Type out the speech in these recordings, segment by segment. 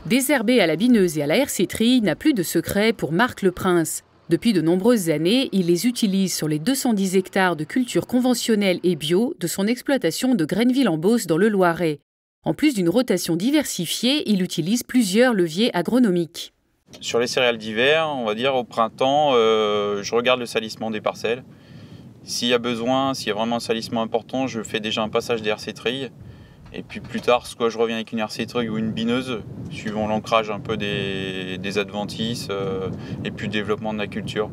Désherber à la bineuse et à la herséterie n'a plus de secret pour Marc Leprince. Depuis de nombreuses années, il les utilise sur les 210 hectares de culture conventionnelle et bio de son exploitation de Grenneville-en-Beauce dans le Loiret. En plus d'une rotation diversifiée, il utilise plusieurs leviers agronomiques. Sur les céréales d'hiver, on va dire au printemps, je regarde le salissement des parcelles. S'il y a besoin, s'il y a vraiment un salissement important, je fais déjà un passage des hersétries. Et puis plus tard, soit je reviens avec une herséterie ou une bineuse, suivant l'ancrage un peu des adventices et puis le développement de la culture.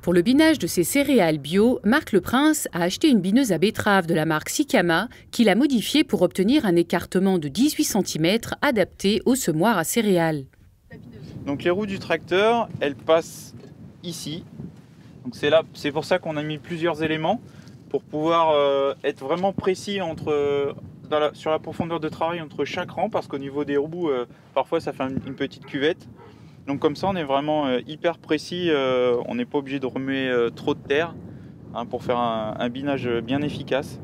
Pour le binage de ses céréales bio, Marc Leprince a acheté une bineuse à betterave de la marque Sicama qu'il a modifiée pour obtenir un écartement de 18 cm adapté au semoir à céréales. Donc les roues du tracteur, elles passent ici. Donc c'est pour ça qu'on a mis plusieurs éléments pour pouvoir être vraiment précis sur la profondeur de travail entre chaque rang, parce qu'au niveau des roues, parfois ça fait une petite cuvette. Donc comme ça, on est vraiment hyper précis, on n'est pas obligé de remuer trop de terre pour faire un binage bien efficace.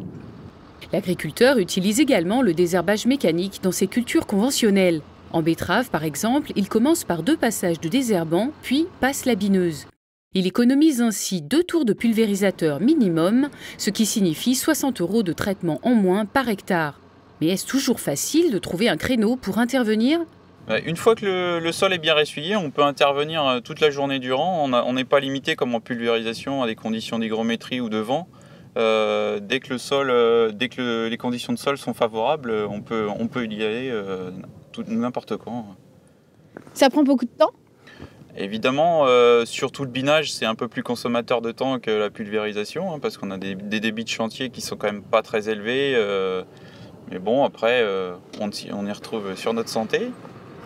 L'agriculteur utilise également le désherbage mécanique dans ses cultures conventionnelles. En betterave, par exemple, il commence par 2 passages de désherbant, puis passe la bineuse. Il économise ainsi 2 tours de pulvérisateur minimum, ce qui signifie 60 € de traitement en moins par hectare. Mais est-ce toujours facile de trouver un créneau pour intervenir ? Une fois que le sol est bien ressuyé, on peut intervenir toute la journée durant. On n'est pas limité comme en pulvérisation à des conditions d'hygrométrie ou de vent. Dès que les conditions de sol sont favorables, on peut y aller n'importe quand. Ça prend beaucoup de temps ? Évidemment, surtout le binage, c'est un peu plus consommateur de temps que la pulvérisation, parce qu'on a des débits de chantier qui sont quand même pas très élevés. Mais bon, après, on y retrouve sur notre santé.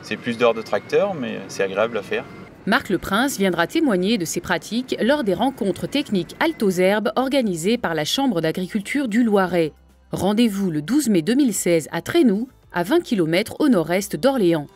C'est plus d'heures de tracteur, mais c'est agréable à faire. Marc Leprince viendra témoigner de ses pratiques lors des rencontres techniques Altos-Herbes organisées par la Chambre d'agriculture du Loiret. Rendez-vous le 12 mai 2016 à Trénoux, à 20 km au nord-est d'Orléans.